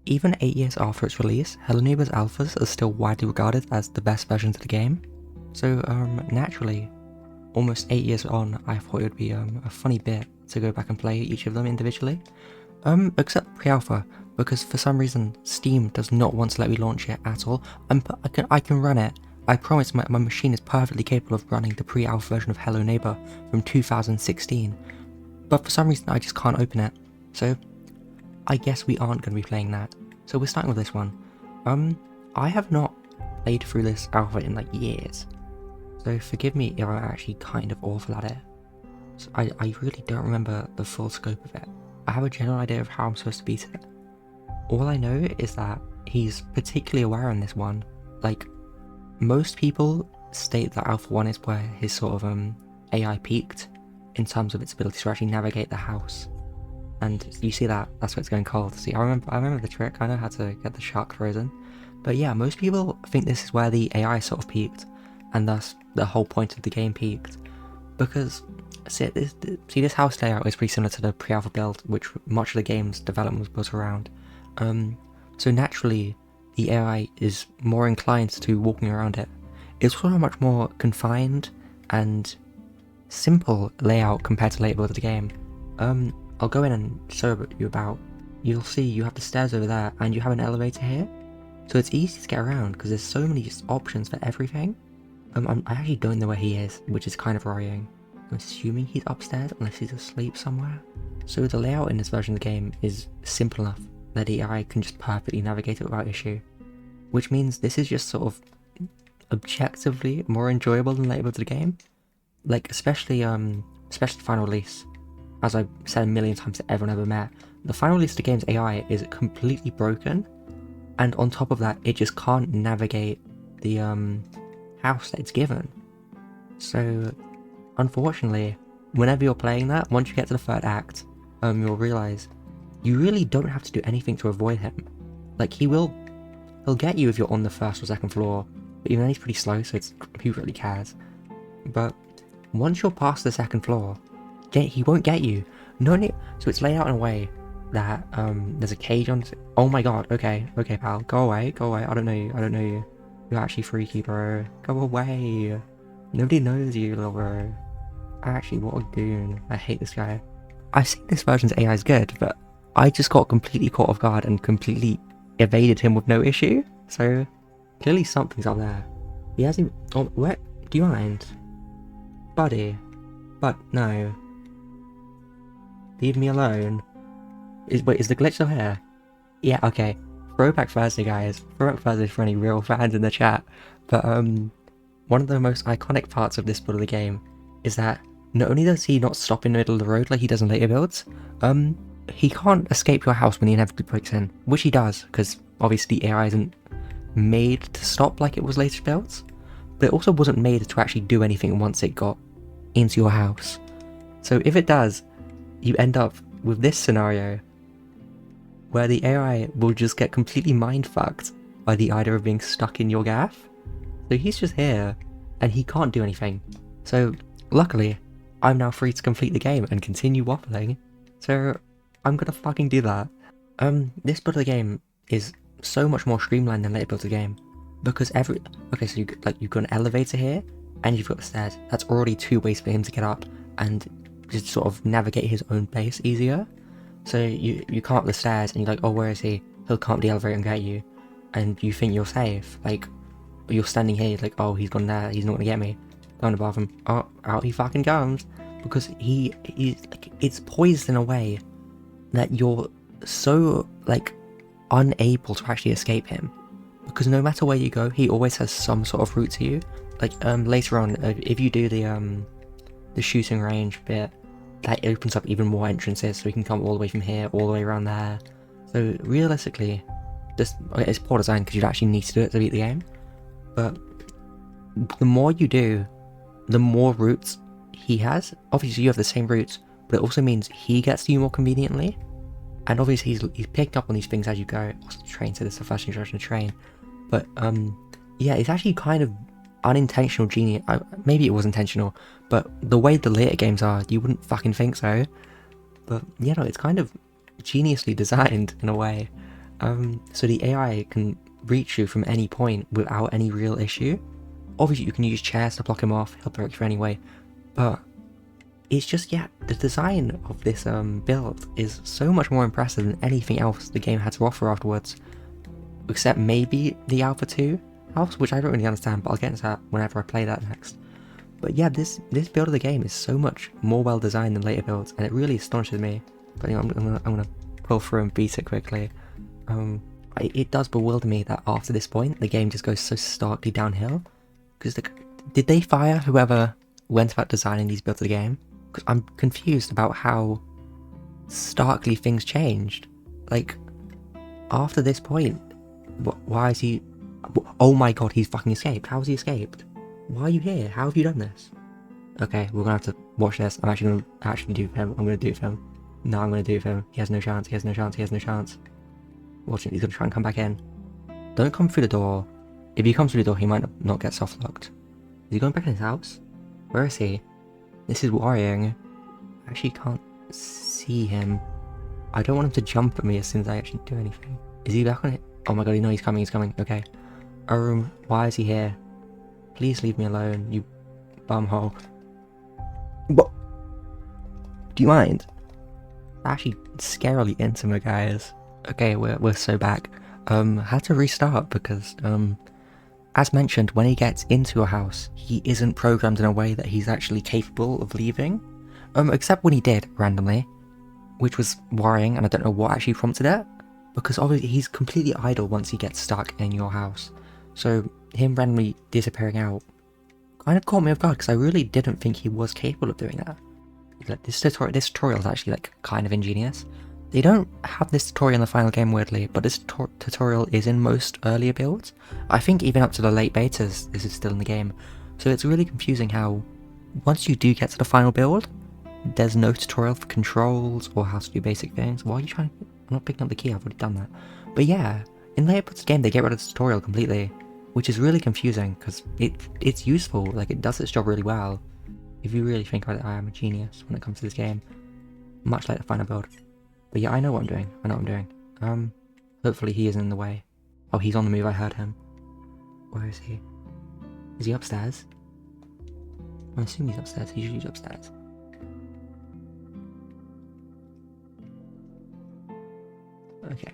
Even 8 years after its release, Hello Neighbor's alphas are still widely regarded as the best versions of the game. So naturally, almost 8 years on, I thought it would be a funny bit to go back and play each of them individually. Except pre-alpha, because for some reason Steam does not want to let me launch it at all. I can run it. I promise my machine is perfectly capable of running the pre-alpha version of Hello Neighbor from 2016. But for some reason I just can't open it. So I guess we aren't going to be playing that. So we're starting with this one. I have not played through this alpha in like years. So forgive me if I'm actually kind of awful at it. So I really don't remember the full scope of it. I have a general idea of how I'm supposed to beat it. All I know is that he's particularly aware in this one. Like, most people state that Alpha 1 is where his sort of AI peaked in terms of its ability to actually navigate the house. And you see that, that's why it's going cold. See, I remember the trick, I know how to get the shark frozen. But yeah, most people think this is where the AI sort of peaked, and thus the whole point of the game peaked. Because, see this house layout is pretty similar to the pre-alpha build, which much of the game's development was built around. So naturally, the AI is more inclined to walking around it. It's also a much more confined and simple layout compared to later build of the game. I'll go in and show you about. You'll see you have the stairs over there, and you have an elevator here. So it's easy to get around because there's so many just options for everything. I actually don't know where he is, which is kind of worrying. I'm assuming he's upstairs unless he's asleep somewhere. So the layout in this version of the game is simple enough that the AI can just perfectly navigate it without issue. Which means this is just sort of objectively more enjoyable than later builds of the game. Like especially final release. As I've said a million times to everyone I've ever met, the final release of the game's AI is completely broken, and on top of that, it just can't navigate the house that it's given. So, unfortunately, whenever you're playing that, once you get to the third act, you'll realise you really don't have to do anything to avoid him. Like, he'll get you if you're on the first or second floor, but even then he's pretty slow, so who really cares? But once you're past the second floor, he won't get you. So it's laid out in a way that there's a cage on. Oh my god. Okay, pal, go away. I don't know you. You're actually freaky, bro. Go away. Nobody knows you, little bro. Actually, what a goon. I hate this guy. I see this version's AI is good, but I just got completely caught off guard and completely evaded him with no issue. So clearly something's up there. He hasn't. Oh, where? Do you mind, buddy? But no. Leave me alone. Is the glitch still here? Yeah, okay. Throwback Thursday, guys. Throwback Thursday for any real fans in the chat. But one of the most iconic parts of this build of the game is that not only does he not stop in the middle of the road like he does in later builds, he can't escape your house when he inevitably breaks in, which he does, because obviously the AI isn't made to stop like it was later builds, but it also wasn't made to actually do anything once it got into your house. So if it does, you end up with this scenario where the AI will just get completely mind-fucked by the idea of being stuck in your gaff. So he's just here, and he can't do anything. So luckily, I'm now free to complete the game and continue waffling. So I'm gonna fucking do that. This build of the game is so much more streamlined than later builds of the game, because so you've got an elevator here, and you've got the stairs. That's already 2 ways for him to get up and just sort of navigate his own pace easier. So you come up the stairs and you're like, oh, where is he? He'll come up the elevator and get you, and you think you're safe. Like, you're standing here, you're like, oh, he's gone there, he's not gonna get me. Down above him, oh, out he fucking comes, because he's like, it's poised in a way that you're so like unable to actually escape him, because no matter where you go, he always has some sort of route to you. Like later on, if you do the shooting range bit, that opens up even more entrances, so we can come all the way from here, all the way around there. So realistically, it's poor design because you'd actually need to do it to beat the game. But the more you do, the more routes he has. Obviously you have the same routes, but it also means he gets to you more conveniently. And obviously he's picked up on these things as you go. Also, the train, so this is the first introduction to train. But yeah, it's actually kind of unintentional genius. Maybe it was intentional, but the way the later games are, you wouldn't fucking think so. But you know, it's kind of geniusly designed in a way. So the AI can reach you from any point without any real issue. Obviously you can use chairs to block him off, he'll break through anyway, but it's just, yeah, the design of this build is so much more impressive than anything else the game had to offer afterwards. Except maybe the Alpha 2 house, which I don't really understand, but I'll get into that whenever I play that next. But yeah, this build of the game is so much more well designed than later builds, and it really astonishes me. But you know, I'm gonna pull through and beat it quickly. It does bewilder me that after this point, the game just goes so starkly downhill. Because did they fire whoever went about designing these builds of the game? Because I'm confused about how starkly things changed. Like, after this point, why is he... Oh my god, he's fucking escaped. How has he escaped? Why are you here? How have you done this? Okay, we're gonna have to watch this. I'm actually gonna do him. I'm gonna do him. No, I'm gonna do him. He has no chance. He has no chance. He has no chance. Watch it. He's gonna try and come back in. Don't come through the door. If he comes through the door, he might not get soft locked. Is he going back in his house? Where is he? This is worrying. I actually can't see him. I don't want him to jump at me as soon as I actually do anything. Is he back on it? Oh my god, no, he's coming, he's coming. Okay. Why is he here? Please leave me alone, you bumhole. What? Do you mind? Actually, scarily intimate, guys. Okay, we're so back. Had to restart because, as mentioned, when he gets into a house, he isn't programmed in a way that he's actually capable of leaving. Except when he did, randomly. Which was worrying, and I don't know what actually prompted it. Because obviously he's completely idle once he gets stuck in your house. So, him randomly disappearing out kind of caught me off guard, because I really didn't think he was capable of doing that. Like, this tutorial is actually, like, kind of ingenious. They don't have this tutorial in the final game, weirdly, but this tutorial is in most earlier builds. I think even up to the late betas, this is still in the game. So it's really confusing how, once you do get to the final build, there's no tutorial for controls or how to do basic things. Why are you trying to... I'm not picking up the key, I've already done that. But yeah, in later parts of the game, they get rid of the tutorial completely, which is really confusing, because it's useful, like, it does its job really well. If you really think about it, I am a genius when it comes to this game. Much like the final build. But yeah, I know what I'm doing. I know what I'm doing. Hopefully he isn't in the way. Oh, he's on the move, I heard him. Where is he? Is he upstairs? I assume he's upstairs. He's usually upstairs. Okay.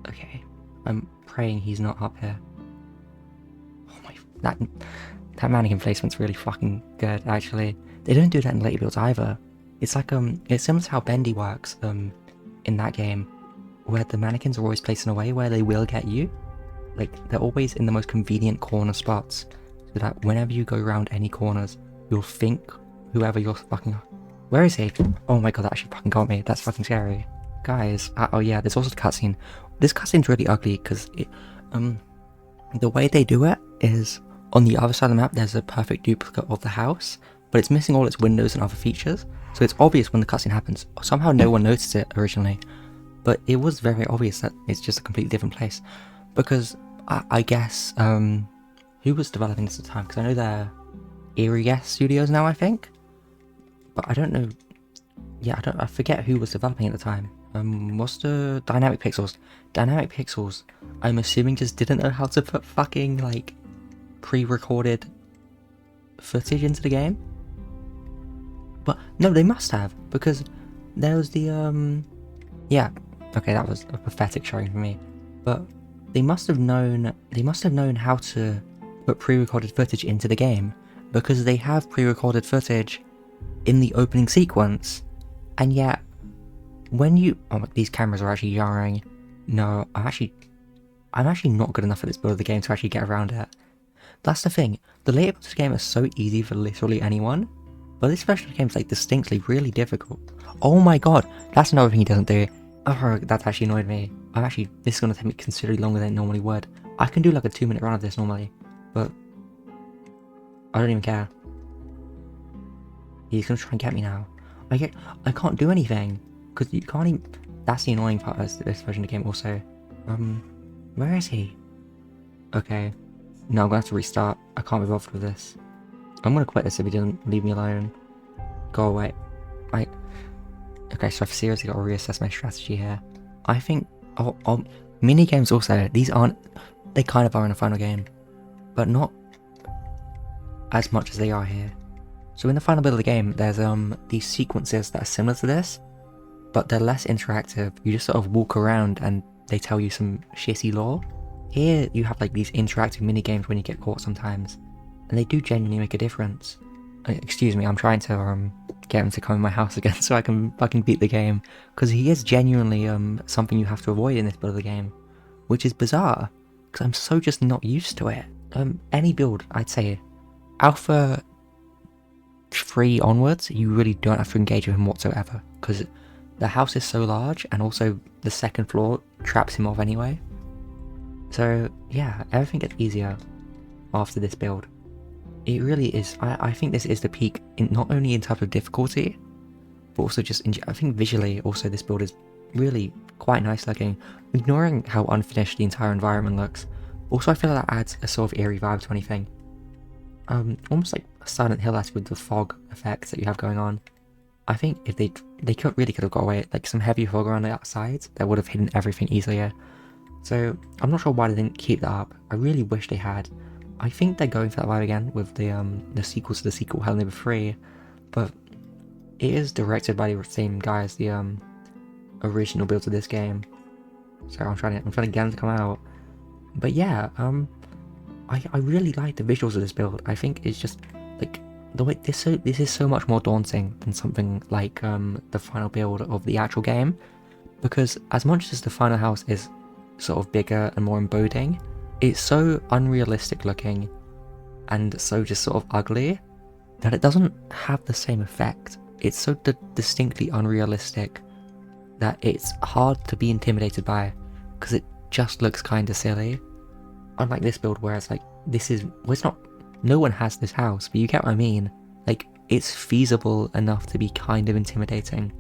Okay. I'm praying he's not up here. Oh my... That mannequin placement's really fucking good, actually. They don't do that in later builds either. It's like, it's similar to how Bendy works, in that game, where the mannequins are always placed in a way where they will get you. Like, they're always in the most convenient corner spots, so that whenever you go around any corners, you'll think whoever you're fucking... Where is he? Oh my god, that actually fucking got me. That's fucking scary. Guys, oh yeah, there's also the cutscene. This cutscene's really ugly, because the way they do it is, on the other side of the map, there's a perfect duplicate of the house, but it's missing all its windows and other features, so it's obvious when the cutscene happens. Somehow no one noticed it originally, but it was very obvious that it's just a completely different place, because I guess, who was developing this at the time? Because I know they're Erie Studios now, I think, but I don't know, yeah, I forget who was developing at the time. What's the Dynamic Pixels? Dynamic Pixels, I'm assuming just didn't know how to put fucking, like, pre-recorded footage into the game? But, no, they must have, because there was the, yeah, okay, that was a pathetic showing for me, but they must have known how to put pre-recorded footage into the game, because they have pre-recorded footage in the opening sequence, and yet, when you... Oh, these cameras are actually jarring. No, I'm actually not good enough at this build of the game to actually get around it. That's the thing, the later parts of the game are so easy for literally anyone, but this version of the game is like distinctly really difficult. Oh my god, that's another thing he doesn't do. Oh, that actually annoyed me. This is going to take me considerably longer than it normally would. I can do like a 2-minute run of this normally, but I don't even care. He's going to try and get me now. I can't do anything, because you can't even... That's the annoying part of this version of the game also. Where is he? Okay. No, I'm going to have to restart. I can't be bothered with this. I'm going to quit this if he doesn't leave me alone. Go away. Okay, so I've seriously got to reassess my strategy here. I think mini games also, they kind of are in a final game, but not as much as they are here. So in the final bit of the game, there's these sequences that are similar to this, but they're less interactive. You just sort of walk around and they tell you some shitty lore. Here you have like these interactive mini games when you get caught sometimes, and they do genuinely make a difference. Excuse me, I'm trying to get him to come in my house again so I can fucking beat the game, because he is genuinely something you have to avoid in this build of the game, which is bizarre because I'm so just not used to it. Any build, I'd say, Alpha 3 onwards, you really don't have to engage with him whatsoever, because the house is so large, and also the second floor traps him off anyway. So yeah, everything gets easier after this build. It really is. I think this is the peak, not only in terms of difficulty, but also just I think visually also this build is really quite nice looking, ignoring how unfinished the entire environment looks. Also, I feel like that adds a sort of eerie vibe to anything. Almost like Silent Hill-esque with the fog effects that you have going on. I think if they really could have got away, like some heavy fog around the outsides, that would have hidden everything easier. So I'm not sure why they didn't keep that up. I really wish they had. I think they're going for that vibe again with the sequel to the sequel, Hell Number 3, but it is directed by the same guy as the original build of this game. So I'm trying to get them to come out. But yeah, I really like the visuals of this build. I think it's just like the way this is so much more daunting than something like the final build of the actual game, because as much as the final house is sort of bigger and more embodying, it's so unrealistic looking and so just sort of ugly that it doesn't have the same effect. It's so distinctly unrealistic that it's hard to be intimidated by, because it just looks kind of silly. Unlike this build where it's like, it's not, no one has this house, but you get what I mean. Like, it's feasible enough to be kind of intimidating.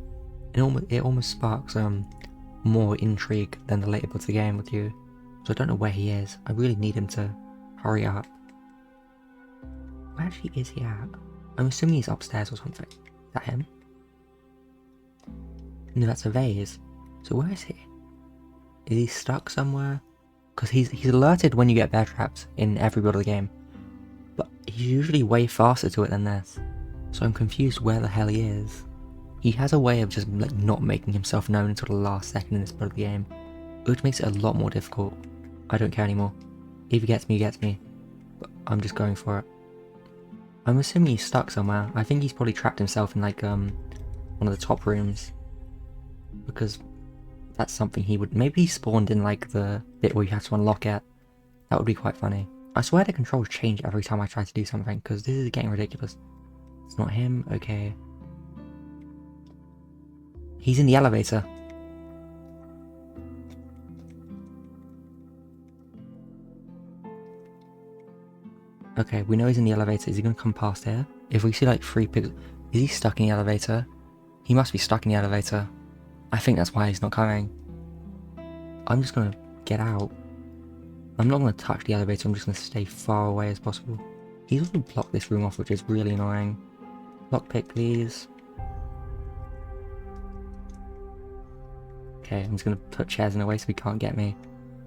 It almost sparks more intrigue than the later builds of the game with you. So I don't know where he is. I really need him to hurry up. Where actually is he at? I'm assuming he's upstairs or something. Is that him? No, that's a vase. So where is he? Is he stuck somewhere? Because he's alerted when you get bear traps in every build of the game, but he's usually way faster to it than this. So I'm confused where the hell he is. He has a way of just like not making himself known until the last second in this build of the game, which makes it a lot more difficult. I don't care anymore. If he gets me, he gets me. But I'm just going for it. I'm assuming he's stuck somewhere. I think he's probably trapped himself in like one of the top rooms, because that's something he would... Maybe he spawned in like the bit where you have to unlock it. That would be quite funny. I swear the controls change every time I try to do something, because this is getting ridiculous. It's not him, okay. He's in the elevator. Okay, we know he's in the elevator. Is he going to come past here? If we see like 3 pigs... Is he stuck in the elevator? He must be stuck in the elevator. I think that's why he's not coming. I'm just going to get out. I'm not going to touch the elevator. I'm just going to stay far away as possible. He's also blocked this room off, which is really annoying. Lockpick, please. Okay, I'm just going to put chairs in a way so he can't get me.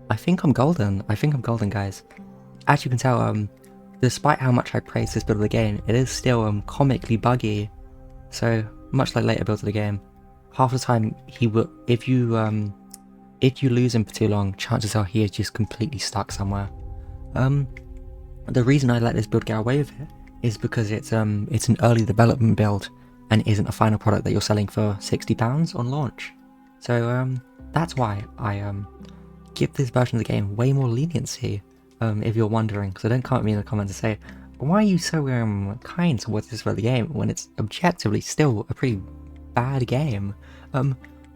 I think I'm golden. I think I'm golden, guys. As you can tell, despite how much I praise this build of the game, it is still comically buggy. So, much like later builds of the game, half the time he will, if you lose him for too long, chances are he is just completely stuck somewhere. The reason I let this build get away with it is because it's an early development build and isn't a final product that you're selling for £60 on launch. So that's why I give this version of the game way more leniency. If you're wondering, so don't come at me in the comments and say, why are you so kind towards this for the game when it's objectively still a pretty bad game?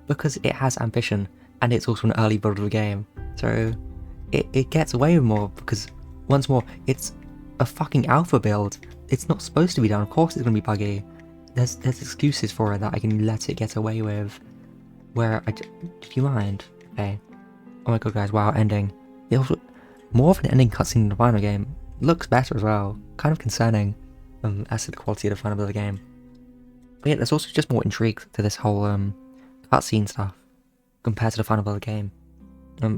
Because it has ambition, and it's also an early build of the game, so it gets away with more, because once more, it's a fucking alpha build. It's not supposed to be done. Of course it's going to be buggy. There's excuses for it that I can let it get away with. Where did you mind? Okay. Oh my god, guys! Wow, ending. It also, more of an ending cutscene in the final game. Looks better as well. Kind of concerning as to the quality of the final build of the game. But yeah, there's also just more intrigue to this whole cutscene stuff compared to the final build of the game.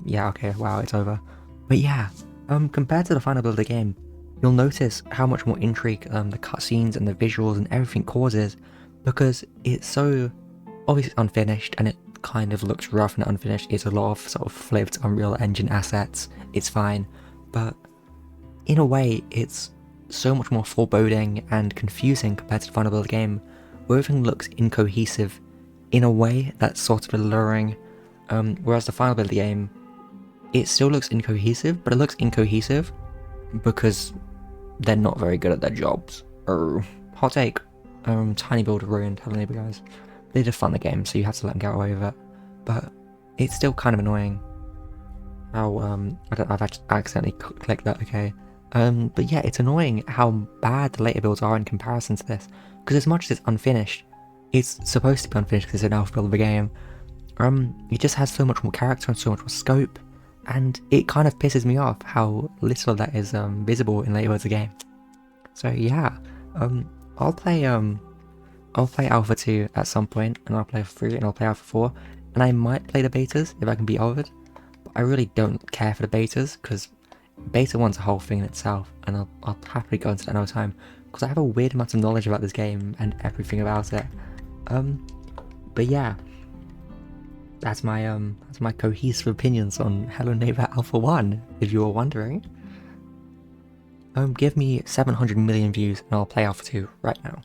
Yeah, okay, wow, it's over. But yeah, compared to the final build of the game, you'll notice how much more intrigue the cutscenes and the visuals and everything causes, because it's so obviously unfinished and it kind of looks rough and unfinished. It's a lot of sort of flipped Unreal Engine assets. It's fine, but in a way, it's so much more foreboding and confusing compared to the final build of the game, where everything looks incohesive in a way that's sort of alluring. Whereas the final build of the game, it still looks incohesive, but it looks incohesive because they're not very good at their jobs. Hot take. Tiny build ruined Hello Neighbor, guys. They did fund the game, so you have to let them get away with it. But it's still kind of annoying how I've accidentally clicked that. Okay. But yeah, it's annoying how bad the later builds are in comparison to this, because as much as it's unfinished, it's supposed to be unfinished because it's an alpha build of the game. It just has so much more character and so much more scope, and it kind of pisses me off how little of that is visible in later builds of the game. So yeah, I'll play Alpha 2 at some point, and I'll play Alpha 3, and I'll play Alpha 4, and I might play the betas if I can be bothered, but I really don't care for the betas, because Beta 1's a whole thing in itself, and I'll happily go into that another time, because I have a weird amount of knowledge about this game and everything about it. But yeah, that's my cohesive opinions on Hello Neighbor Alpha 1, if you were wondering. Give me 700 million views and I'll play Alpha 2 right now.